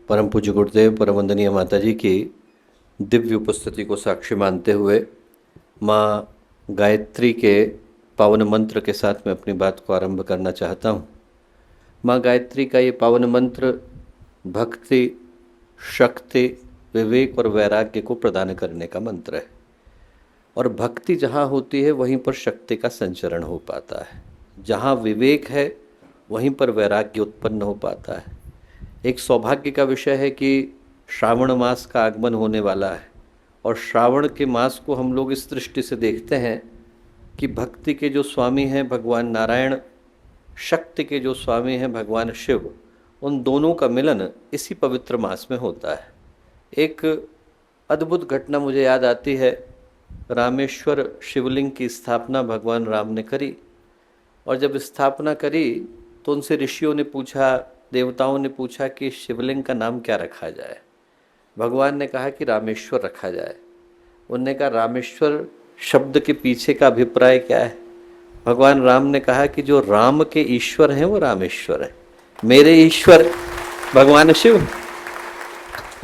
परम पूज्य गुरुदेव परम वंदनीय माता जी की दिव्य उपस्थिति को साक्षी मानते हुए माँ गायत्री के पावन मंत्र के साथ मैं अपनी बात को आरंभ करना चाहता हूँ। माँ गायत्री का ये पावन मंत्र भक्ति, शक्ति, विवेक और वैराग्य को प्रदान करने का मंत्र है। और भक्ति जहाँ होती है वहीं पर शक्ति का संचरण हो पाता है, जहाँ विवेक है वहीं पर वैराग्य उत्पन्न हो पाता है। एक सौभाग्य का विषय है कि श्रावण मास का आगमन होने वाला है और श्रावण के मास को हम लोग इस दृष्टि से देखते हैं कि भक्ति के जो स्वामी हैं भगवान नारायण, शक्ति के जो स्वामी हैं भगवान शिव, उन दोनों का मिलन इसी पवित्र मास में होता है। एक अद्भुत घटना मुझे याद आती है। रामेश्वर शिवलिंग की स्थापना भगवान राम ने करी और जब स्थापना करी तो उनसे ऋषियों ने पूछा, देवताओं ने पूछा कि शिवलिंग का नाम क्या रखा जाए। भगवान ने कहा कि रामेश्वर रखा जाए। उनने कहा रामेश्वर शब्द के पीछे का अभिप्राय क्या है। भगवान राम ने कहा कि जो राम के ईश्वर हैं वो रामेश्वर है, मेरे ईश्वर भगवान शिव।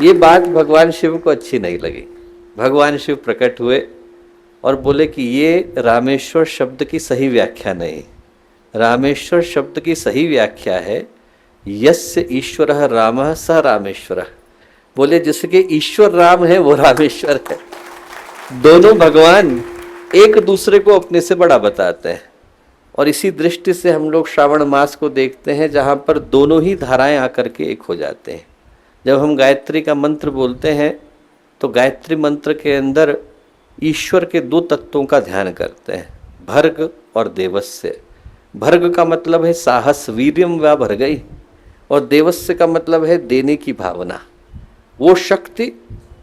ये बात भगवान शिव को अच्छी नहीं लगी। भगवान शिव प्रकट हुए और बोले कि ये रामेश्वर शब्द की सही व्याख्या नहीं। रामेश्वर शब्द की सही व्याख्या है यस्य ईश्वरः रामः स रामेश्वरः। बोले जिसके ईश्वर राम है वो रामेश्वर है। दोनों भगवान एक दूसरे को अपने से बड़ा बताते हैं और इसी दृष्टि से हम लोग श्रावण मास को देखते हैं जहाँ पर दोनों ही धाराएं आकर के एक हो जाते हैं। जब हम गायत्री का मंत्र बोलते हैं तो गायत्री मंत्र के अंदर ईश्वर के दो तत्वों का ध्यान करते हैं, भर्ग और देवस्य। भर्ग का मतलब है साहस, वीर्यम व भर्गई, और देवस्य का मतलब है देने की भावना। वो शक्ति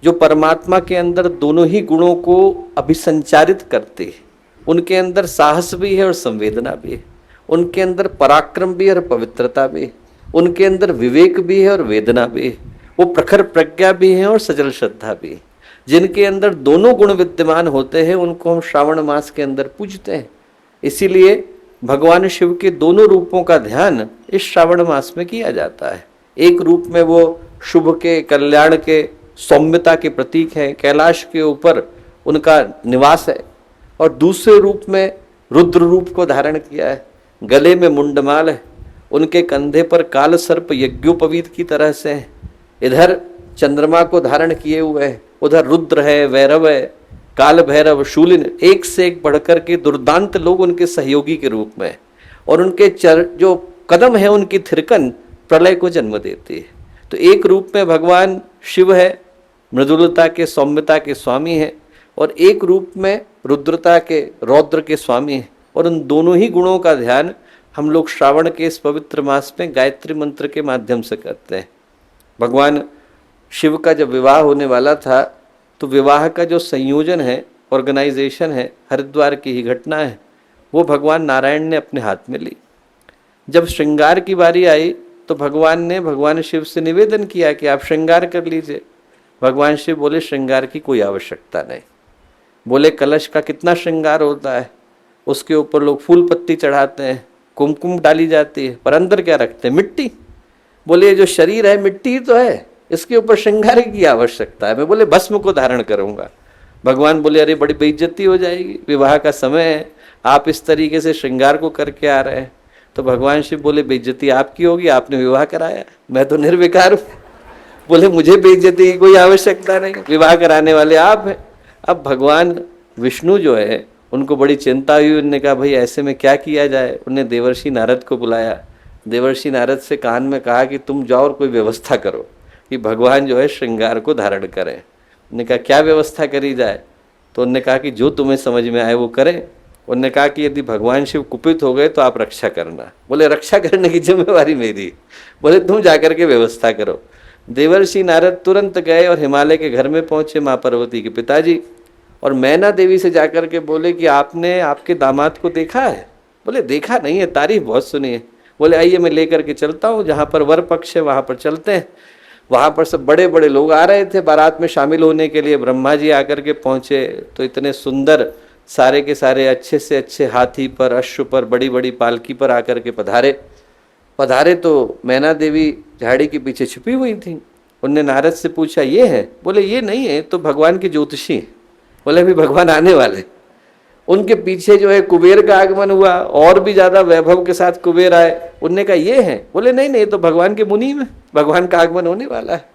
जो परमात्मा के अंदर दोनों ही गुणों को अभिसंचारित करती है। उनके अंदर साहस भी है और संवेदना भी है, उनके अंदर पराक्रम भी है और पवित्रता भी है, उनके अंदर विवेक भी है और वेदना भी है, वो प्रखर प्रज्ञा भी है और सजल श्रद्धा भी है। जिनके अंदर दोनों गुण विद्यमान होते हैं उनको हम श्रावण मास के अंदर पूजते हैं। इसीलिए भगवान शिव के दोनों रूपों का ध्यान इस श्रावण मास में किया जाता है। एक रूप में वो शुभ के, कल्याण के, सौम्यता के प्रतीक हैं, कैलाश के ऊपर उनका निवास है, और दूसरे रूप में रुद्र रूप को धारण किया है। गले में मुंडमाल है, उनके कंधे पर काल सर्प यज्ञोपवीत की तरह से है। इधर चंद्रमा को धारण किए हुए है, उधर रुद्र है, वैरव है, काल भैरव, शूलिन, एक से एक बढ़कर के दुर्दांत लोग उनके सहयोगी के रूप में, और उनके जो कदम है उनकी थिरकन प्रलय को जन्म देती है। तो एक रूप में भगवान शिव है, मृदुलता के, सौम्यता के स्वामी है, और एक रूप में रुद्रता के, रौद्र के स्वामी है। और उन दोनों ही गुणों का ध्यान हम लोग श्रावण के इस पवित्र मास में गायत्री मंत्र के माध्यम से करते हैं। भगवान शिव का जब विवाह होने वाला था तो विवाह का जो संयोजन है, ऑर्गेनाइजेशन है, हरिद्वार की ही घटना है, वो भगवान नारायण ने अपने हाथ में ली। जब श्रृंगार की बारी आई तो भगवान ने भगवान शिव से निवेदन किया कि आप श्रृंगार कर लीजिए। भगवान शिव बोले श्रृंगार की कोई आवश्यकता नहीं। बोले कलश का कितना श्रृंगार होता है, उसके ऊपर लोग फूल पत्ती चढ़ाते हैं, कुमकुम डाली जाती है, पर अंदर क्या रखते हैं, मिट्टी। बोले जो शरीर है मिट्टी ही तो है, इसके ऊपर श्रृंगार की आवश्यकता है। मैं बोले भस्म को धारण करूंगा। भगवान बोले अरे बड़ी बेइज्जती हो जाएगी, विवाह का समय है, आप इस तरीके से श्रृंगार को करके आ रहे हैं। तो भगवान शिव बोले बेइज्जती आपकी होगी, आपने विवाह कराया, मैं तो निर्विकार हूँ। बोले मुझे बेइज्जती की कोई आवश्यकता नहीं, विवाह कराने वाले आप हैं। अब भगवान विष्णु जो है उनको बड़ी चिंता हुई। उन्होंने कहा भाई ऐसे में क्या किया जाए। उन्होंने देवर्षि नारद को बुलाया। देवर्षि नारद से कान में कहा कि तुम जाओ और कोई व्यवस्था करो कि भगवान जो है श्रृंगार को धारण करें। उन्होंने कहा क्या व्यवस्था करी जाए। तो उन्होंने कहा कि जो तुम्हें समझ में आए वो करें। उन्होंने कहा कि यदि भगवान शिव कुपित हो गए तो आप रक्षा करना। बोले रक्षा करने की जिम्मेवारी मेरी। बोले तुम जाकर के व्यवस्था करो। देवर्षि नारद तुरंत गए और हिमालय के घर में पहुंचे माँ पार्वती के पिताजी, और मैना देवी से जाकर के बोले कि आपने आपके दामाद को देखा है। बोले देखा नहीं है, तारीफ बहुत सुनी है। बोले आइए मैं लेकर के चलता हूँ, जहाँ पर वर पक्ष है वहाँ पर चलते हैं। वहाँ पर सब बड़े बड़े लोग आ रहे थे बारात में शामिल होने के लिए। ब्रह्मा जी आकर के पहुँचे तो इतने सुंदर सारे के सारे अच्छे से अच्छे हाथी पर, अश्व पर, बड़ी बड़ी पालकी पर आकर के पधारे तो मैना देवी झाड़ी के पीछे छुपी हुई थी। उनने नारद से पूछा ये है? बोले ये नहीं है, तो भगवान के ज्योतिषी हैं। बोले अभी भगवान आने वाले। उनके पीछे जो है कुबेर का आगमन हुआ, और भी ज्यादा वैभव के साथ कुबेर आए। उनने कहा ये है? बोले नहीं नहीं, तो भगवान के मुनि में भगवान का आगमन होने वाला है।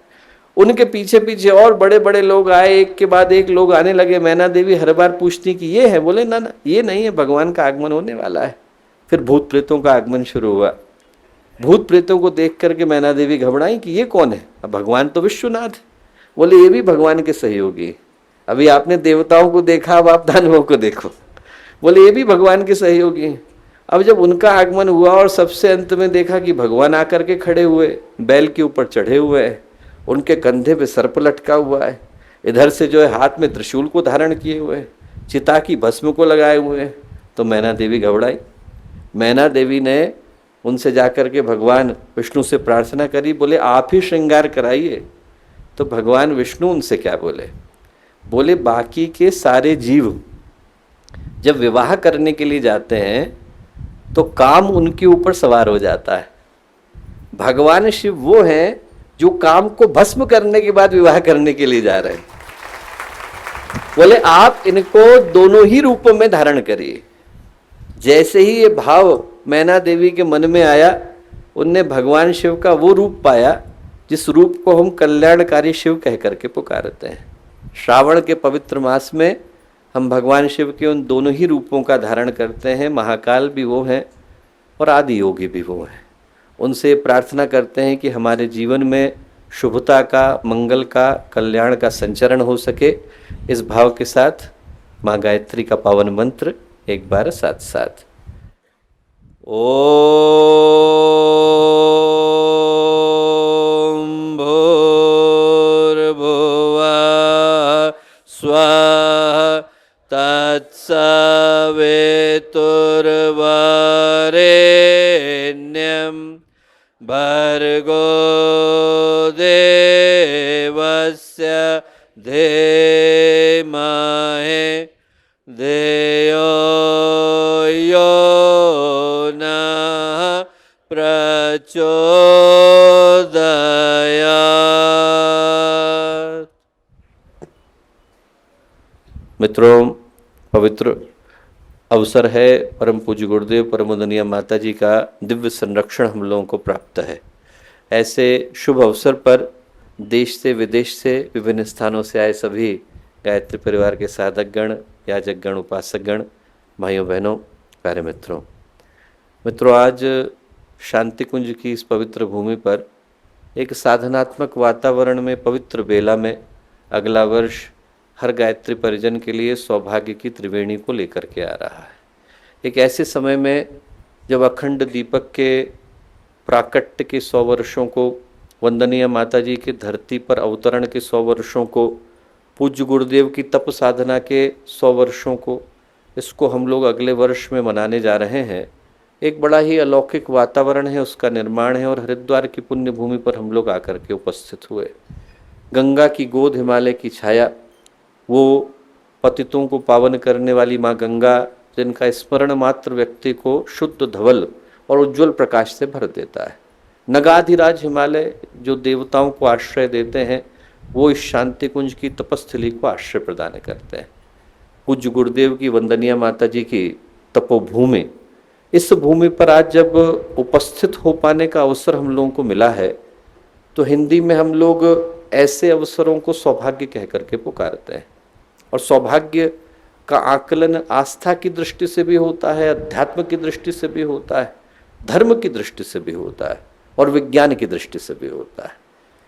उनके पीछे पीछे और बड़े बड़े लोग आए, एक के बाद एक लोग आने लगे। मैना देवी हर बार पूछती कि ये है? बोले ना ना, ये नहीं है, भगवान का आगमन होने वाला है। फिर भूत प्रेतों का आगमन शुरू हुआ। भूत प्रेतों को देख करके मैना देवी घबराई कि ये कौन है? अब भगवान तो विश्वनाथ है। बोले ये भी भगवान के सहयोगी। अभी आपने देवताओं को देखा, अब आप दानवों को देखो। बोले ये भी भगवान के सहयोगी हैं। अब जब उनका आगमन हुआ और सबसे अंत में देखा कि भगवान आकर के खड़े हुए, बैल के ऊपर चढ़े हुए हैं, उनके कंधे पे सर्प लटका हुआ है, इधर से जो है हाथ में त्रिशूल को धारण किए हुए हैं, चिता की भस्म को लगाए हुए हैं, तो मैना देवी घबराई। मैना देवी ने उनसे जाकर के भगवान विष्णु से प्रार्थना करी। बोले आप ही श्रृंगार कराइए। तो भगवान विष्णु उनसे क्या बोले? बोले बाकी के सारे जीव जब विवाह करने के लिए जाते हैं तो काम उनके ऊपर सवार हो जाता है। भगवान शिव वो हैं जो काम को भस्म करने के बाद विवाह करने के लिए जा रहे हैं। बोले आप इनको दोनों ही रूपों में धारण करिए। जैसे ही ये भाव मैना देवी के मन में आया, उनने भगवान शिव का वो रूप पाया जिस रूप को हम कल्याणकारी शिव कह करके पुकारते हैं। श्रावण के पवित्र मास में हम भगवान शिव के उन दोनों ही रूपों का धारण करते हैं। महाकाल भी वो हैं और आदि योगी भी वो हैं। उनसे प्रार्थना करते हैं कि हमारे जीवन में शुभता का, मंगल का, कल्याण का संचरण हो सके। इस भाव के साथ माँ गायत्री का पावन मंत्र एक बार साथ साथ। ओम भूर्भुवः स्वः तत्सवितुर्वरेण्यं भर्गो देवस्य धीमहि धियो यो नः प्रचोदयात्। मित्रों, पवित्र अवसर है। परम पूज्य गुरुदेव परम वंदनीय माता जी का दिव्य संरक्षण हम लोगों को प्राप्त है। ऐसे शुभ अवसर पर देश से विदेश से विभिन्न स्थानों से आए सभी गायत्री परिवार के साधकगण, याजकगण, उपासकगण, भाइयों बहनों, प्यारे मित्रों, आज शांति कुंज की इस पवित्र भूमि पर एक साधनात्मक वातावरण में पवित्र बेला में अगला वर्ष हर गायत्री परिजन के लिए सौभाग्य की त्रिवेणी को लेकर के आ रहा है। एक ऐसे समय में जब अखंड दीपक के प्राकट्य के 100 वर्षों को, वंदनीय माता जी के धरती पर अवतरण के 100 वर्षों को, पूज्य गुरुदेव की तप साधना के 100 वर्षों को, इसको हम लोग अगले वर्ष में मनाने जा रहे हैं। एक बड़ा ही अलौकिक वातावरण है, उसका निर्माण है और हरिद्वार की पुण्य भूमि पर हम लोग आकर के उपस्थित हुए। गंगा की गोद, हिमालय की छाया, वो पतितों को पावन करने वाली माँ गंगा, जिनका स्मरण मात्र व्यक्ति को शुद्ध धवल और उज्जवल प्रकाश से भर देता है। नगाधिराज हिमालय जो देवताओं को आश्रय देते हैं, वो इस शांति कुंज की तपस्थली को आश्रय प्रदान करते हैं। पूज्य गुरुदेव की वंदनीय माता जी की तपोभूमि, इस भूमि पर आज जब उपस्थित हो पाने का अवसर हम लोगों को मिला है, तो हिंदी में हम लोग ऐसे अवसरों को सौभाग्य कह करके पुकारते हैं। और सौभाग्य का आकलन आस्था की दृष्टि से भी होता है, अध्यात्म की दृष्टि से भी होता है, धर्म की दृष्टि से भी होता है और विज्ञान की दृष्टि से भी होता है।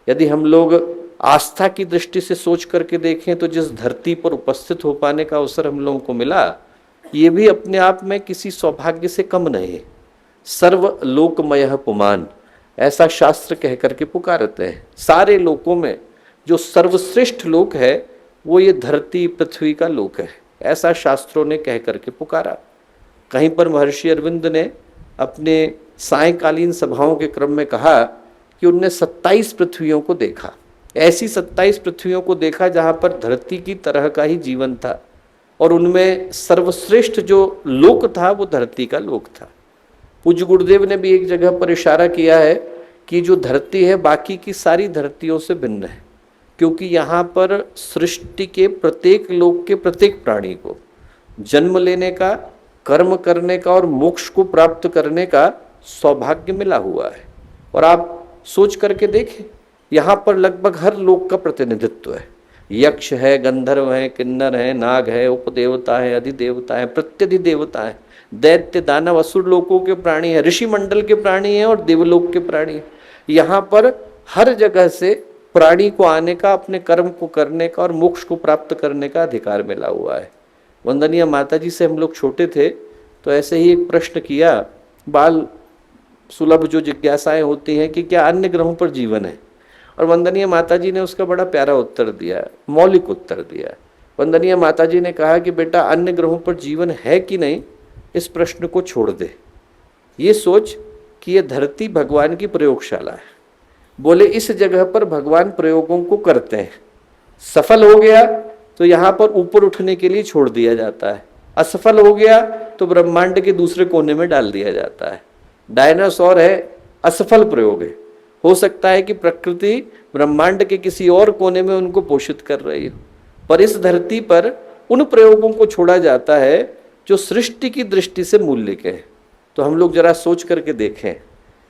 यदि हम लोग आस्था की दृष्टि से सोच करके देखें तो जिस धरती पर उपस्थित हो पाने का अवसर हम लोगों को मिला, ये भी अपने आप में किसी सौभाग्य से कम नहीं है। सर्व लोकमयः पुमान, ऐसा शास्त्र कह करके पुकारते हैं। सारे लोकों में जो सर्वश्रेष्ठ लोक है वो ये धरती पृथ्वी का लोक है, ऐसा शास्त्रों ने कह करके पुकारा। कहीं पर महर्षि अरविंद ने अपने सायंकालीन सभाओं के क्रम में कहा कि उनने 27 पृथ्वियों को देखा। ऐसी 27 पृथ्वियों को देखा जहाँ पर धरती की तरह का ही जीवन था और उनमें सर्वश्रेष्ठ जो लोक था वो धरती का लोक था। पूज्य गुरुदेव ने भी एक जगह पर इशारा किया है कि जो धरती है बाकी की सारी धरतियों से भिन्न है, क्योंकि यहाँ पर सृष्टि के प्रत्येक लोक के प्रत्येक प्राणी को जन्म लेने का, कर्म करने का और मोक्ष को प्राप्त करने का सौभाग्य मिला हुआ है। और आप सोच करके देखें, यहाँ पर लगभग हर लोक का प्रतिनिधित्व है। यक्ष है, गंधर्व है, किन्नर है, नाग है, उपदेवता है, अधिदेवता है, प्रत्यधिदेवता है, दैत्य दानव असुर लोकों के प्राणी है, ऋषि मंडल के प्राणी है और देवलोक के प्राणी है। यहाँ पर हर जगह से प्राणी को आने का, अपने कर्म को करने का और मोक्ष को प्राप्त करने का अधिकार मिला हुआ है। वंदनीय माता जी से हम लोग छोटे थे तो ऐसे ही एक प्रश्न किया, बाल सुलभ जो जिज्ञासाएं होती हैं कि क्या अन्य ग्रहों पर जीवन है, और वंदनीय माता जी ने उसका बड़ा प्यारा उत्तर दिया, मौलिक उत्तर दिया। वंदनीय माता जी ने कहा कि बेटा, अन्य ग्रहों पर जीवन है कि नहीं इस प्रश्न को छोड़ दे, ये सोच कि यह धरती भगवान की प्रयोगशाला है। बोले इस जगह पर भगवान प्रयोगों को करते हैं, सफल हो गया तो यहाँ पर ऊपर उठने के लिए छोड़ दिया जाता है, असफल हो गया तो ब्रह्मांड के दूसरे कोने में डाल दिया जाता है। डायनासोर है, असफल प्रयोग है, हो सकता है कि प्रकृति ब्रह्मांड के किसी और कोने में उनको पोषित कर रही हो, पर इस धरती पर उन प्रयोगों को छोड़ा जाता है जो सृष्टि की दृष्टि से मूल्य के हैं। तो हम लोग जरा सोच करके देखें,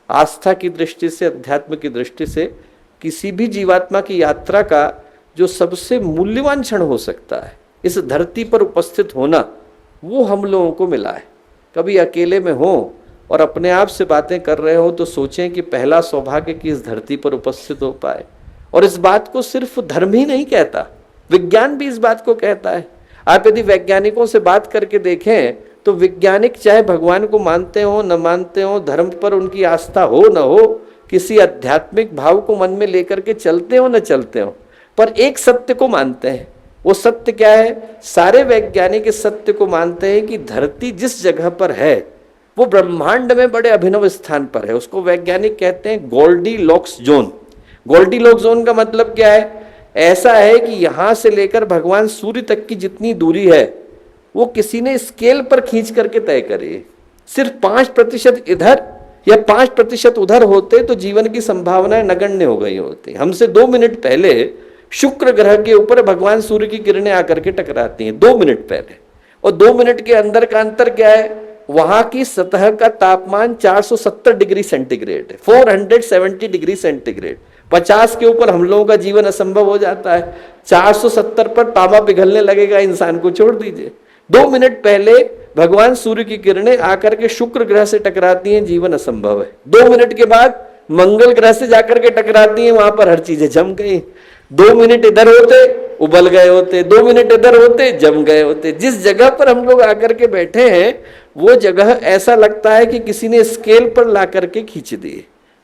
आस्था की दृष्टि से, अध्यात्म की दृष्टि से किसी भी जीवात्मा की यात्रा का जो सबसे मूल्यवान क्षण हो सकता है, इस धरती पर उपस्थित होना, वो हम लोगों को मिला है। कभी अकेले में हो और अपने आप से बातें कर रहे हो तो सोचें कि पहला सौभाग्य कि इस धरती पर उपस्थित हो पाए। और इस बात को सिर्फ धर्म ही नहीं कहता, विज्ञान भी इस बात को कहता है। आप यदि वैज्ञानिकों से बात करके देखें तो वैज्ञानिक चाहे भगवान को मानते हो न मानते हो, धर्म पर उनकी आस्था हो न हो, किसी आध्यात्मिक भाव को मन में लेकर के चलते हो न चलते हो, पर एक सत्य को मानते हैं। वो सत्य क्या है? सारे वैज्ञानिक इस सत्य को मानते हैं कि धरती जिस जगह पर है वो ब्रह्मांड में बड़े अभिनव स्थान पर है। उसको वैज्ञानिक कहते हैं गोल्डीलॉक्स जोन। गोल्डीलॉक्स जोन का मतलब क्या है? ऐसा है कि यहां से लेकर भगवान सूर्य तक की जितनी दूरी है वो किसी ने स्केल पर खींच करके तय करी। सिर्फ 5% इधर या 5% उधर होते तो जीवन की संभावनाएं नगण्य हो गई होती। हमसे 2 मिनट पहले शुक्र ग्रह के ऊपर भगवान सूर्य की किरणें आकर के टकराती हैं, 2 मिनट पहले। और 2 मिनट के अंदर का अंतर क्या है? वहां की सतह का तापमान 470 डिग्री सेंटीग्रेड है, 470 डिग्री सेंटीग्रेड। 50 के ऊपर हम लोगों का जीवन असंभव हो जाता है, 470 पर तांबा पिघलने लगेगा, इंसान को छोड़ दीजिए। 2 मिनट पहले भगवान सूर्य की किरणें आकर के शुक्र ग्रह से टकराती हैं, जीवन असंभव है। 2 मिनट के बाद मंगल ग्रह से जाकर के टकराती हैं, वहां पर हर चीजें जम गई। 2 मिनट इधर होते उबल गए होते, 2 मिनट इधर होते जम गए होते। जिस जगह पर हम लोग आकर के बैठे हैं वो जगह ऐसा लगता है कि किसी ने स्केल पर ला करके खींच दी।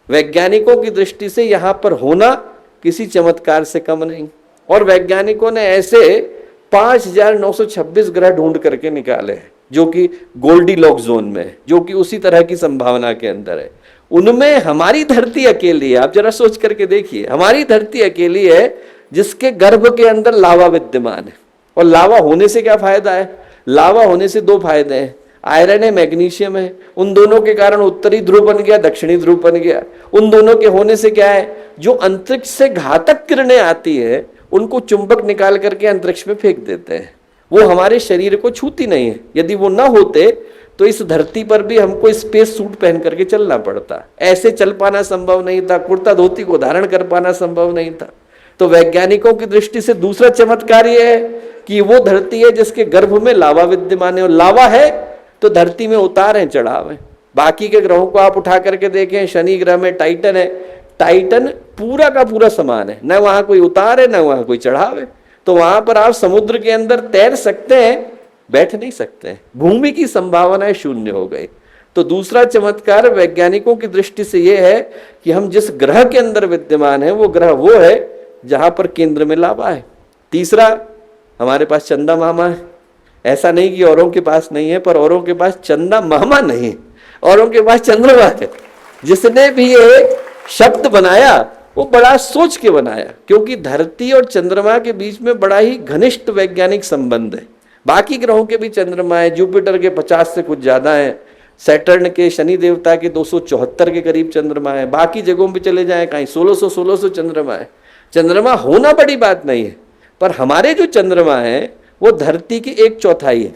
वैज्ञानिकों की दृष्टि से यहाँ पर होना किसी चमत्कार से कम नहीं। और वैज्ञानिकों ने ऐसे 5926 ग्रह ढूंढ करके निकाले हैं जो कि गोल्डीलॉक्स जोन में है, जो कि उसी तरह की संभावना के अंदर है। उनमें हमारी धरती अकेली है। आप जरा सोच करके देखिए, हमारी धरती अकेली है जिसके गर्भ के अंदर लावा विद्यमान है। और लावा होने से क्या फायदा है? लावा होने से 2 फायदे हैं, आयरन है, मैग्नीशियम है। उन दोनों के कारण उत्तरी ध्रुव बन गया, दक्षिणी ध्रुव बन गया। उन दोनों के होने से क्या है? जो अंतरिक्ष से घातक किरणें आती है उनको चुंबक निकाल करके अंतरिक्ष में फेंक देते हैं, वो हमारे शरीर को छूती नहीं है। यदि वो ना होते तो इस धरती पर भी हमको स्पेस सूट पहन करके चलना पड़ता, ऐसे चल पाना संभव नहीं था, कुर्ता धोती को धारण कर पाना संभव नहीं था। तो वैज्ञानिकों की दृष्टि से दूसरा चमत्कार यह है कि वो धरती है जिसके गर्भ में लावा विद्यमान है, और लावा है तो धरती में उतार है, चढ़ाव है। बाकी के ग्रहों को आप उठा करके देखें, शनि ग्रह में टाइटन है, टाइटन पूरा का पूरा समान है, न वहां कोई उतार है न वहां कोई चढ़ाव है। तो वहां पर आप समुद्र के अंदर तैर सकते हैं, बैठ नहीं सकते हैं, भूमि की संभावनाएं शून्य हो गई। तो दूसरा चमत्कार वैज्ञानिकों की दृष्टि से यह है कि हम जिस ग्रह के अंदर विद्यमान है वो ग्रह वो है जहां पर केंद्र में लावा है। तीसरा, हमारे पास चंदा मामा है। ऐसा नहीं कि औरों के पास नहीं है, पर औरों के पास चंदा मामा नहीं, औरों के पास चंद्रमा है। जिसने भी ये शब्द बनाया वो बड़ा सोच के बनाया, क्योंकि धरती और चंद्रमा के बीच में बड़ा ही घनिष्ठ वैज्ञानिक संबंध है। बाकी ग्रहों के भी चंद्रमा है, जुपिटर के 50 से कुछ ज्यादा है, सैटर्न के, शनि देवता के 274 के करीब चंद्रमा है। बाकी जगहों पे चले जाएं, कहीं 1600 चंद्रमा है। चंद्रमा होना बड़ी बात नहीं है, पर हमारे जो चंद्रमा है वो धरती की 1/4 है,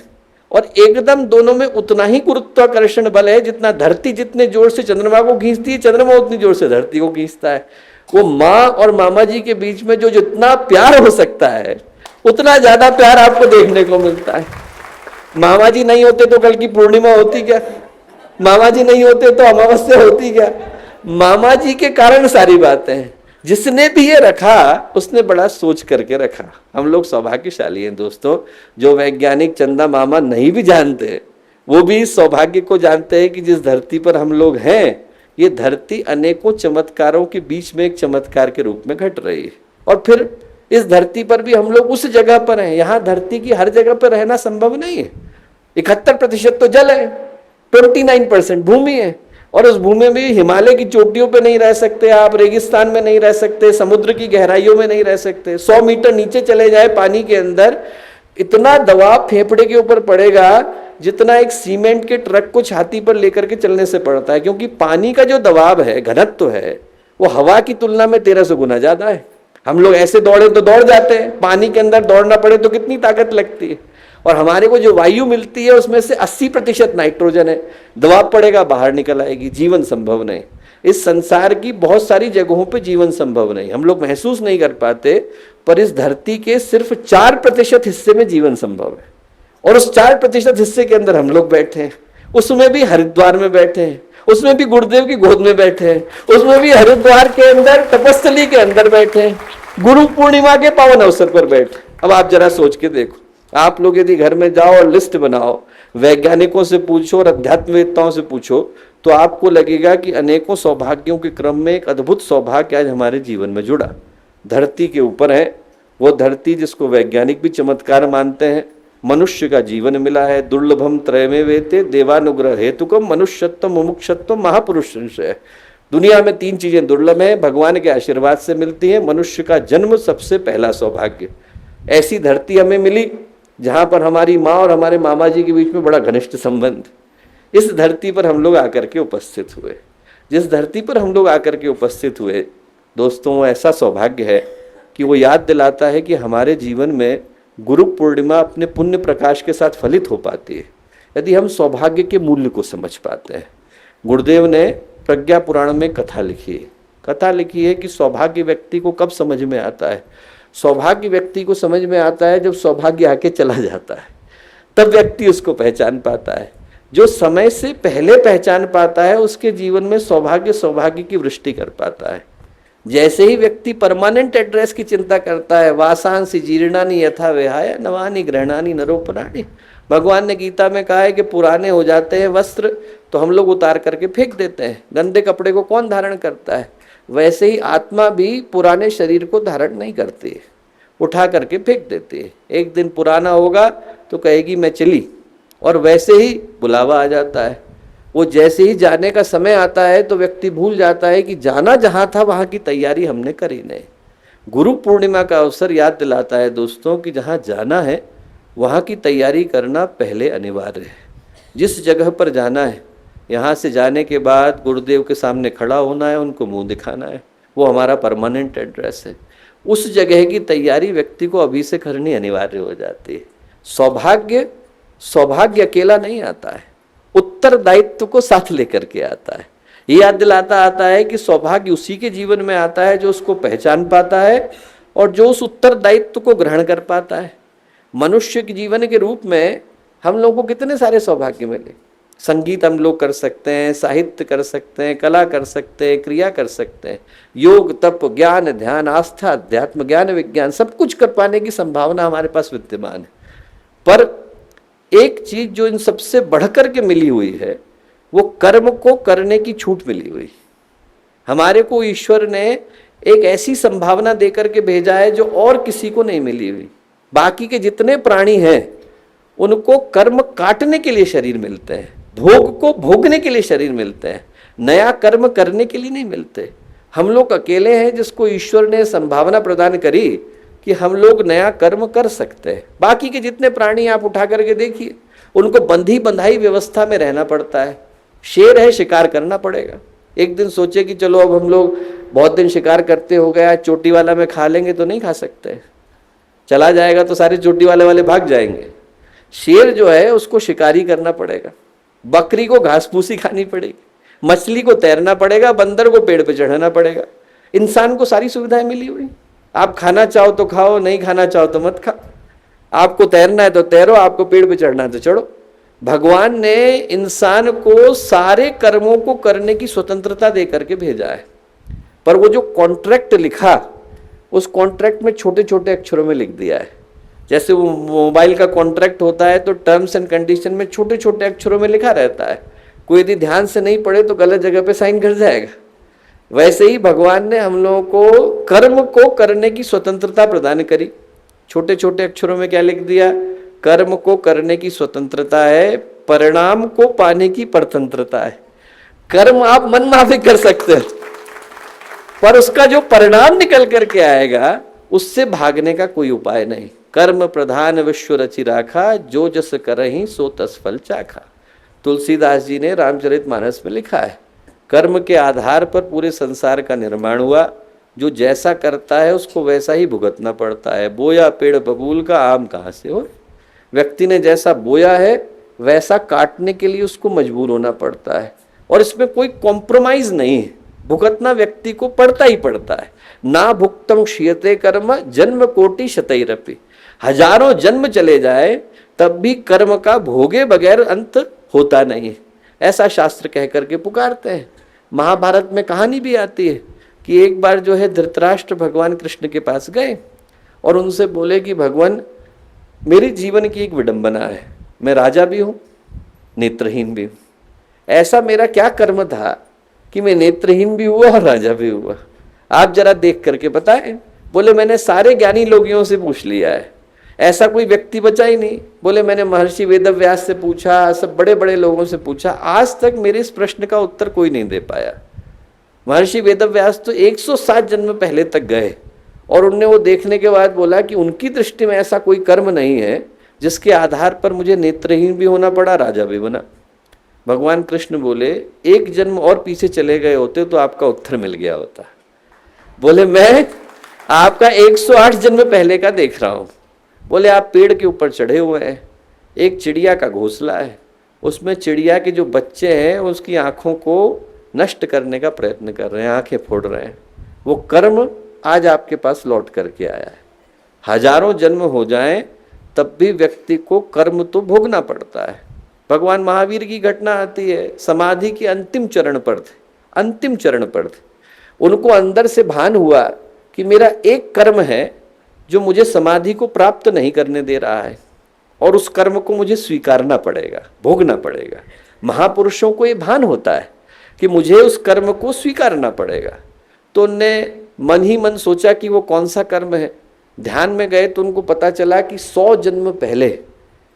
और एकदम दोनों में उतना ही गुरुत्वाकर्षण बल है जितना धरती जितने जोर से चंद्रमा को खींचती है, चंद्रमा उतनी जोर से धरती को खींचता है। वो माँ और मामा जी के बीच में जो जितना प्यार हो सकता है उतना ज्यादा प्यार आपको देखने को मिलता है। मामा जी नहीं होते तो कल की पूर्णिमा होती क्या? मामा जी नहीं होते तो अमावस्या होती क्या? मामा जी के कारण सारी बातें हैं। जिसने भी ये रखा उसने बड़ा सोच करके रखा। हम लोग सौभाग्यशाली हैं दोस्तों। जो वैज्ञानिक चंदा मामा नहीं भी जानते वो भी इस सौभाग्य को जानते हैं कि जिस धरती पर हम लोग हैं, ये धरती अनेकों चमत्कारों के बीच में एक चमत्कार के रूप में घट रही है। और फिर इस धरती पर भी हम लोग उस जगह पर हैं, यहाँ धरती की हर जगह पर रहना संभव नहीं है। 71% तो जल है, 29% भूमि है, और उस भूमि में भी हिमालय की चोटियों पे नहीं रह सकते आप, रेगिस्तान में नहीं रह सकते, समुद्र की गहराइयों में नहीं रह सकते। 100 मीटर नीचे चले जाए पानी के अंदर, इतना दबाव फेफड़े के ऊपर पड़ेगा जितना एक सीमेंट के ट्रक को छाती पर लेकर के चलने से पड़ता है, क्योंकि पानी का जो दबाव है, घनत्व है, वो हवा की तुलना में 1300 गुना ज्यादा है। हम लोग ऐसे दौड़े तो दौड़ जाते हैं, पानी के अंदर दौड़ना पड़े तो कितनी ताकत लगती है। और हमारे को जो वायु मिलती है उसमें से 80% नाइट्रोजन है। दबाव पड़ेगा बाहर निकल आएगी, जीवन संभव नहीं। इस संसार की बहुत सारी जगहों पे जीवन संभव नहीं, हम लोग महसूस नहीं कर पाते, पर इस धरती के सिर्फ 4% हिस्से में जीवन संभव है। और उस 4% हिस्से के अंदर हम लोग बैठे हैं, उसमें भी हरिद्वार में बैठे हैं, उसमें भी गुरुदेव की गोद में बैठे हैं, उसमें भी हरिद्वार के अंदर तपस्थली के अंदर बैठे हैं, गुरु पूर्णिमा के पावन अवसर पर बैठे। अब आप जरा सोच के देखो, आप लोग यदि घर में जाओ और लिस्ट बनाओ, वैज्ञानिकों से पूछो और अध्यात्मवेत्ताओं से पूछो, तो आपको लगेगा कि अनेकों सौभाग्यों के क्रम में एक अद्भुत सौभाग्य आज हमारे जीवन में जुड़ा। धरती के ऊपर है वो धरती जिसको वैज्ञानिक भी चमत्कार मानते हैं। मनुष्य का जीवन मिला है, दुर्लभम त्रयमे वेते देवानुग्रह हेतुकम मनुष्यत्व मुमुक्षत्व महापुरुष संशय। दुनिया में 3 चीजें दुर्लभ है, भगवान के आशीर्वाद से मिलती है। मनुष्य का जन्म सबसे पहला सौभाग्य। ऐसी धरती हमें मिली जहां पर हमारी माँ और हमारे मामा जी के बीच में बड़ा घनिष्ठ संबंध। इस धरती पर हम लोग आकर के उपस्थित हुए। जिस धरती पर हम लोग आकर के उपस्थित हुए दोस्तों, वो ऐसा सौभाग्य है कि वो याद दिलाता है कि हमारे जीवन में गुरु पूर्णिमा अपने पुण्य प्रकाश के साथ फलित हो पाती है यदि हम सौभाग्य के मूल्य को समझ पाते हैं। गुरुदेव ने प्रज्ञा पुराण में कथा लिखी है कि सौभाग्य व्यक्ति को कब समझ में आता है। सौभाग्य व्यक्ति को समझ में आता है जब सौभाग्य आके चला जाता है, तब व्यक्ति उसको पहचान पाता है। जो समय से पहले पहचान पाता है उसके जीवन में सौभाग्य की वृष्टि कर पाता है। जैसे ही व्यक्ति परमानेंट एड्रेस की चिंता करता है, वासांसी जीर्णानि यथा विहाय नवानि गृह्णानि नरोपराणि। भगवान ने गीता में कहा है कि पुराने हो जाते हैं वस्त्र तो हम लोग उतार करके फेंक देते हैं। गंदे कपड़े को कौन धारण करता है? वैसे ही आत्मा भी पुराने शरीर को धारण नहीं करती है, उठा करके फेंक देती है। एक दिन पुराना होगा तो कहेगी मैं चली, और वैसे ही बुलावा आ जाता है। वो जैसे ही जाने का समय आता है तो व्यक्ति भूल जाता है कि जाना जहाँ था वहाँ की तैयारी हमने करी नहीं। गुरु पूर्णिमा का अवसर याद दिलाता है दोस्तों कि जहाँ जाना है वहाँ की तैयारी करना पहले अनिवार्य है। जिस जगह पर जाना है, यहाँ से जाने के बाद गुरुदेव के सामने खड़ा होना है, उनको मुंह दिखाना है, वो हमारा परमानेंट एड्रेस है। उस जगह की तैयारी व्यक्ति को अभी से करनी अनिवार्य हो जाती है। सौभाग्य अकेला नहीं आता है, उत्तरदायित्व को साथ लेकर के आता है। ये याद दिलाता आता है कि सौभाग्य उसी के जीवन में आता है जो उसको पहचान पाता है और जो उस उत्तरदायित्व को ग्रहण कर पाता है। मनुष्य के जीवन के रूप में हम लोगों को कितने सारे सौभाग्य मिले। संगीत हम लोग कर सकते हैं, साहित्य कर सकते हैं, कला कर सकते हैं, क्रिया कर सकते हैं, योग तप ज्ञान ध्यान आस्था अध्यात्म ज्ञान विज्ञान सब कुछ कर पाने की संभावना हमारे पास विद्यमान है। पर एक चीज जो इन सबसे बढ़कर के मिली हुई है वो कर्म को करने की छूट मिली हुई। हमारे को ईश्वर ने एक ऐसी संभावना देकर के भेजा है जो और किसी को नहीं मिली हुई। बाकी के जितने प्राणी हैं उनको कर्म काटने के लिए शरीर मिलते हैं, भोग को भोगने के लिए शरीर मिलते हैं, नया कर्म करने के लिए नहीं मिलते। हम लोग अकेले हैं जिसको ईश्वर ने संभावना प्रदान करी कि हम लोग नया कर्म कर सकते हैं। बाकी के जितने प्राणी आप उठा करके देखिए, उनको बंधी बंधाई व्यवस्था में रहना पड़ता है। शेर है, शिकार करना पड़ेगा। एक दिन सोचे कि चलो अब हम लोग बहुत दिन शिकार करते हो गया, चोटी वाला में खा लेंगे, तो नहीं खा सकते। चला जाएगा तो सारे चोटी वाले भाग जाएंगे। शेर जो है उसको शिकारी करना पड़ेगा, बकरी को घास फूसी खानी पड़ेगी, मछली को तैरना पड़ेगा, बंदर को पेड़ पे चढ़ना पड़ेगा। इंसान को सारी सुविधाएं मिली हुई, आप खाना चाहो तो खाओ, नहीं खाना चाहो तो मत खाओ। आपको तैरना है तो तैरो, आपको पेड़ पे चढ़ना है तो चढ़ो। भगवान ने इंसान को सारे कर्मों को करने की स्वतंत्रता दे करके भेजा है, पर वो जो कॉन्ट्रैक्ट लिखा, उस कॉन्ट्रैक्ट में छोटे छोटे अक्षरों में लिख दिया है। जैसे वो मोबाइल का कॉन्ट्रैक्ट होता है तो टर्म्स एंड कंडीशन में छोटे छोटे अक्षरों में लिखा रहता है, कोई यदि ध्यान से नहीं पढ़े तो गलत जगह पे साइन कर जाएगा। वैसे ही भगवान ने हम लोगों को कर्म को करने की स्वतंत्रता प्रदान करी। छोटे छोटे अक्षरों में क्या लिख दिया? कर्म को करने की स्वतंत्रता है, परिणाम को पाने की परतंत्रता है। कर्म आप मन माफिक कर सकते हैं, पर उसका जो परिणाम निकल करके आएगा उससे भागने का कोई उपाय नहीं। कर्म प्रधान विश्व रचि राखा, जो जस करहि सो तस फल चाखा। तुलसीदास जी ने रामचरितमानस में लिखा है, कर्म के आधार पर पूरे संसार का निर्माण हुआ। जो जैसा करता है उसको वैसा ही भुगतना पड़ता है। बोया पेड़ बबूल का, आम कहाँ से हो। व्यक्ति ने जैसा बोया है वैसा काटने के लिए उसको मजबूर होना पड़ता है, और इसमें कोई कॉम्प्रोमाइज नहीं है। भुगतना व्यक्ति को पड़ता ही पड़ता है। ना भुक्तम क्षीयते कर्म जन्म कोटि शतैरपि। हजारों जन्म चले जाए तब भी कर्म का भोगे बगैर अंत होता नहीं है, ऐसा शास्त्र कह करके पुकारते हैं। महाभारत में कहानी भी आती है कि एक बार जो है धृतराष्ट्र भगवान कृष्ण के पास गए और उनसे बोले कि भगवान, मेरे जीवन की एक विडंबना है, मैं राजा भी हूँ, नेत्रहीन भी हूँ। ऐसा मेरा क्या कर्म था कि मैं नेत्रहीन भी हुआ और राजा भी हुआ, आप जरा देख करके बताएं। बोले मैंने सारे ज्ञानी लोगियों से पूछ लिया है, ऐसा कोई व्यक्ति बचा ही नहीं। बोले मैंने महर्षि वेदव्यास से पूछा, सब बड़े बड़े लोगों से पूछा, आज तक मेरे इस प्रश्न का उत्तर कोई नहीं दे पाया। महर्षि वेदव्यास तो 107 जन्म पहले तक गए और उनने वो देखने के बाद बोला कि उनकी दृष्टि में ऐसा कोई कर्म नहीं है जिसके आधार पर मुझे नेत्रहीन भी होना पड़ा, राजा भी बना। भगवान कृष्ण बोले एक जन्म और पीछे चले गए होते तो आपका उत्तर मिल गया होता। बोले मैं आपका 108 जन्म पहले का देख रहा हूं। बोले आप पेड़ के ऊपर चढ़े हुए हैं, एक चिड़िया का घोंसला है, उसमें चिड़िया के जो बच्चे हैं उसकी आंखों को नष्ट करने का प्रयत्न कर रहे हैं, आंखें फोड़ रहे हैं। वो कर्म आज आपके पास लौट करके आया है। हजारों जन्म हो जाएं तब भी व्यक्ति को कर्म तो भोगना पड़ता है। भगवान महावीर की घटना आती है, समाधि के अंतिम चरण पर थे, अंतिम चरण पर थे। उनको अंदर से भान हुआ कि मेरा एक कर्म है जो मुझे समाधि को प्राप्त नहीं करने दे रहा है, और उस कर्म को मुझे स्वीकारना पड़ेगा, भोगना पड़ेगा। महापुरुषों को ये भान होता है कि मुझे उस कर्म को स्वीकारना पड़ेगा। तो उनने मन ही मन सोचा कि वो कौन सा कर्म है। ध्यान में गए तो उनको पता चला कि 100 जन्म पहले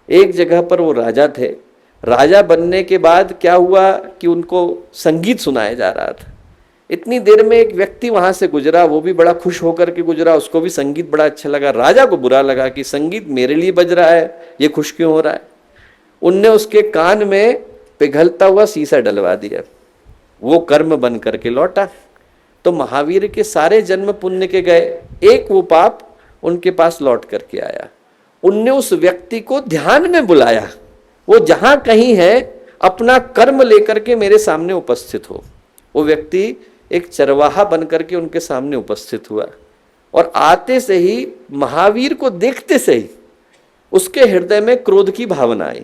एक जगह पर वो राजा थे। राजा बनने के बाद क्या हुआ कि उनको संगीत सुनाया जा रहा था। इतनी देर में एक व्यक्ति वहां से गुजरा, वो भी बड़ा खुश होकर के गुजरा, उसको भी संगीत बड़ा अच्छा लगा। राजा को बुरा लगा कि संगीत मेरे लिए बज रहा है, ये खुश क्यों हो रहा है। उनने उसके कान में पिघलता हुआ शीशा डलवा दिया, वो कर्म बन करके लौटा। तो महावीर के सारे जन्म पुण्य के गए, एक वो पाप उनके पास लौट करके आया। उनने उस व्यक्ति को ध्यान में बुलाया, वो जहां कहीं है अपना कर्म लेकर के मेरे सामने उपस्थित हो। वो व्यक्ति एक चरवाहा बन करके उनके सामने उपस्थित हुआ, और आते से ही महावीर को देखते से ही उसके हृदय में क्रोध की भावना आई।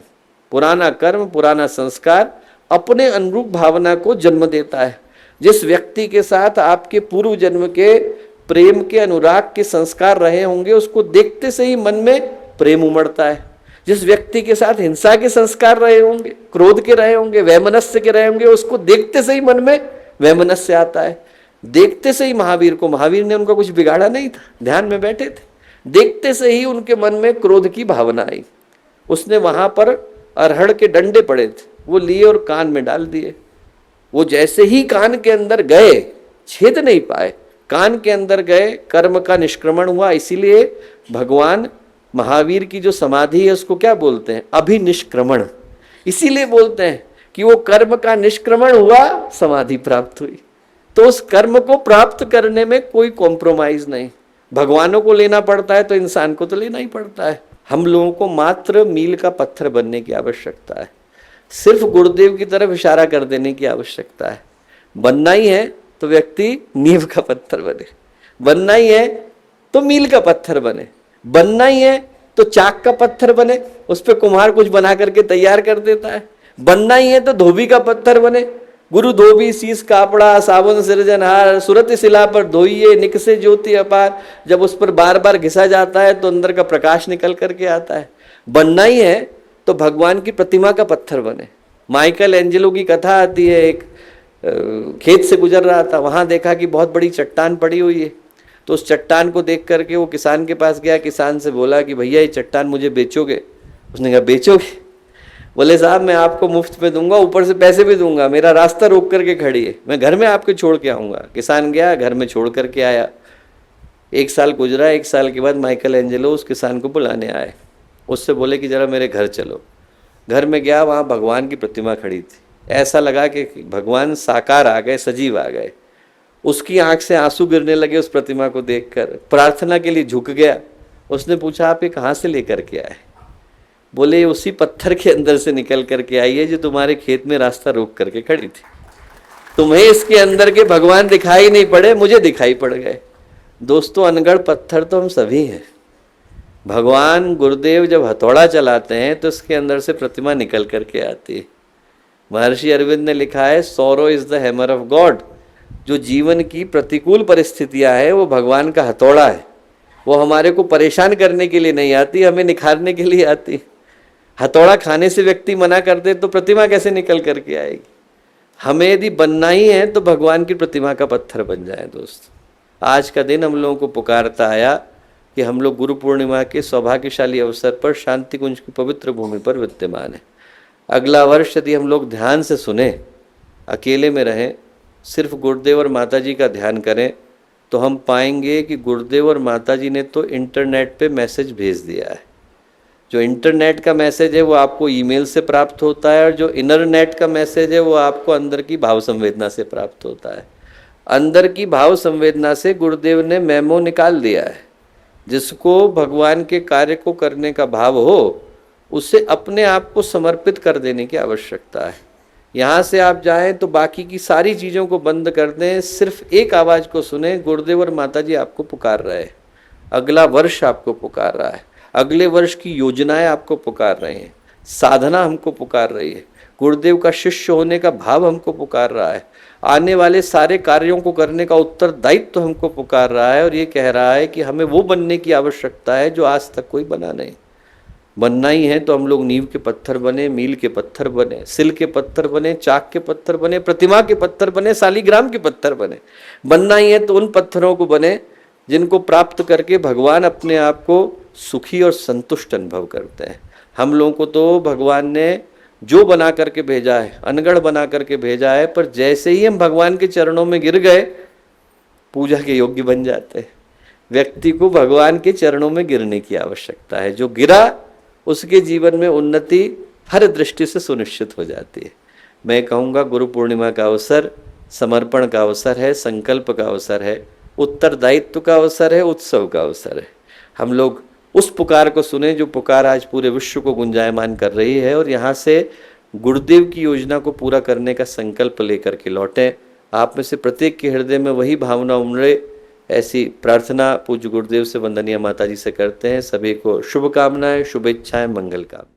पुराना कर्म, पुराना संस्कार अपने अनुरूप भावना को जन्म देता है। जिस व्यक्ति के साथ आपके पूर्व जन्म के प्रेम के, अनुराग के संस्कार रहे होंगे, उसको देखते से ही मन में प्रेम उमड़ता है। जिस व्यक्ति के साथ हिंसा के संस्कार रहे होंगे, क्रोध के रहे होंगे, वैमनस्य के रहे होंगे, उसको देखते से ही मन में वैमनस्य आता है। देखते से ही महावीर को, महावीर ने उनका कुछ बिगाड़ा नहीं था, ध्यान में बैठे थे, देखते से ही उनके मन में क्रोध की भावना आई। उसने वहां पर अरहड़ के डंडे पड़े थे, वो लिए और कान में डाल दिए। वो जैसे ही कान के अंदर गए, छेद नहीं पाए, कान के अंदर गए, कर्म का निष्क्रमण हुआ। इसीलिए भगवान महावीर की जो समाधि है उसको क्या बोलते हैं? अभिनिष्क्रमण। इसीलिए बोलते हैं कि वो कर्म का निष्क्रमण हुआ, समाधि प्राप्त हुई। तो उस कर्म को प्राप्त करने में कोई कॉम्प्रोमाइज नहीं। भगवानों को लेना पड़ता है तो इंसान को तो लेना ही पड़ता है। हम लोगों को मात्र मील का पत्थर बनने की आवश्यकता है, सिर्फ गुरुदेव की तरफ इशारा कर देने की आवश्यकता है। बनना ही है तो व्यक्ति नींव का पत्थर बने, बनना ही है तो मील का पत्थर बने, बनना ही है तो चाक का पत्थर बने, उस पर कुम्हार कुछ बना करके तैयार कर देता है। बनना ही है तो धोबी का पत्थर बने, गुरु धोबी शीस कापड़ा साबुन सृजनहार, सुरत शिला पर धोइए निकसे ज्योति अपार। जब उस पर बार बार घिसा जाता है तो अंदर का प्रकाश निकल करके आता है। बनना ही है तो भगवान की प्रतिमा का पत्थर बने। माइकल एंजेलो की कथा आती है, एक खेत से गुजर रहा था, वहां देखा कि बहुत बड़ी चट्टान पड़ी हुई है। तो उस चट्टान को देख करके वो किसान के पास गया, किसान से बोला कि भैया ये चट्टान मुझे बेचोगे? उसने कहा बेचोगे? बोले साहब मैं आपको मुफ्त में दूंगा, ऊपर से पैसे भी दूंगा, मेरा रास्ता रोक करके खड़ी है, मैं घर में आपके छोड़ के आऊँगा। किसान गया, घर में छोड़ करके आया। 1 साल गुजरा, 1 साल के बाद माइकल एंजेलो उस किसान को बुलाने आए। उससे बोले कि ज़रा मेरे घर चलो। घर में गया, वहाँ भगवान की प्रतिमा खड़ी थी। ऐसा लगा कि भगवान साकार आ गए, सजीव आ गए। उसकी आंख से आंसू गिरने लगे उस प्रतिमा को देखकर। प्रार्थना के लिए झुक गया। उसने पूछा आप ये कहाँ से लेकर के आए? बोले उसी पत्थर के अंदर से निकल करके आई है जो तुम्हारे खेत में रास्ता रोक करके खड़ी थी। तुम्हें इसके अंदर के भगवान दिखाई नहीं पड़े, मुझे दिखाई पड़ गए। दोस्तों अनगढ़ पत्थर तो हम सभी हैं। भगवान गुरुदेव जब हथौड़ा चलाते हैं तो इसके अंदर से प्रतिमा निकल करके आती है। महर्षि अरविंद ने लिखा है सोरो is the hammer of God. जो जीवन की प्रतिकूल परिस्थितियां हैं वो भगवान का हथौड़ा है। वो हमारे को परेशान करने के लिए नहीं आती, हमें निखारने के लिए आती। हथौड़ा खाने से व्यक्ति मना कर दे तो प्रतिमा कैसे निकल करके आएगी? हमें यदि बनना ही है तो भगवान की प्रतिमा का पत्थर बन जाए। दोस्त आज का दिन हम लोगों को पुकारता आया कि हम लोग गुरु पूर्णिमा के सौभाग्यशाली अवसर पर शांति कुंज की पवित्र भूमि पर विद्यमान है। अगला वर्ष यदि हम लोग ध्यान से सुने, अकेले में रहें, सिर्फ गुरुदेव और माता जी का ध्यान करें, तो हम पाएंगे कि गुरुदेव और माता जी ने तो इंटरनेट पे मैसेज भेज दिया है। जो इंटरनेट का मैसेज है वो आपको ईमेल से प्राप्त होता है, और जो इंटरनेट का मैसेज है वो आपको अंदर की भाव संवेदना से प्राप्त होता है। अंदर की भाव संवेदना से गुरुदेव ने मेमो निकाल दिया है। जिसको भगवान के कार्य को करने का भाव हो उसे अपने आप को समर्पित कर देने की आवश्यकता है। यहाँ से आप जाएं तो बाकी की सारी चीज़ों को बंद कर दें, सिर्फ एक आवाज़ को सुने, गुरुदेव और माता जी आपको पुकार रहे हैं। अगला वर्ष आपको पुकार रहा है, अगले वर्ष की योजनाएं आपको पुकार रहे हैं, साधना हमको पुकार रही है, गुरुदेव का शिष्य होने का भाव हमको पुकार रहा है, आने वाले सारे कार्यों को करने का उत्तरदायित्व तो हमको पुकार रहा है, और ये कह रहा है कि हमें वो बनने की आवश्यकता है जो आज तक कोई बना नहीं। बनना ही है तो हम लोग नींव के पत्थर बने, मील के पत्थर बने, सिल के पत्थर बने, चाक के पत्थर बने, प्रतिमा के पत्थर बने, शालिग्राम के पत्थर बने। बनना ही है तो उन पत्थरों को बने जिनको प्राप्त करके भगवान अपने आप को सुखी और संतुष्ट अनुभव करते हैं। हम लोगों को तो भगवान ने जो बना करके भेजा है, अनगढ़ बना करके भेजा है, पर जैसे ही हम भगवान के चरणों में गिर गए पूजा के योग्य बन जाते हैं। व्यक्ति को भगवान के चरणों में गिरने की आवश्यकता है। जो गिरा उसके जीवन में उन्नति हर दृष्टि से सुनिश्चित हो जाती है। मैं कहूँगा गुरु पूर्णिमा का अवसर समर्पण का अवसर है, संकल्प का अवसर है, उत्तरदायित्व का अवसर है, उत्सव का अवसर है। हम लोग उस पुकार को सुने जो पुकार आज पूरे विश्व को गुंजायमान कर रही है, और यहाँ से गुरुदेव की योजना को पूरा करने का संकल्प लेकर के लौटें। आप में से प्रत्येक के हृदय में वही भावना उमड़े, ऐसी प्रार्थना पूज्य गुरुदेव से, वंदनीय माता जी से करते हैं। सभी को शुभकामनाएं, शुभेच्छाएं, मंगल कामनाएं।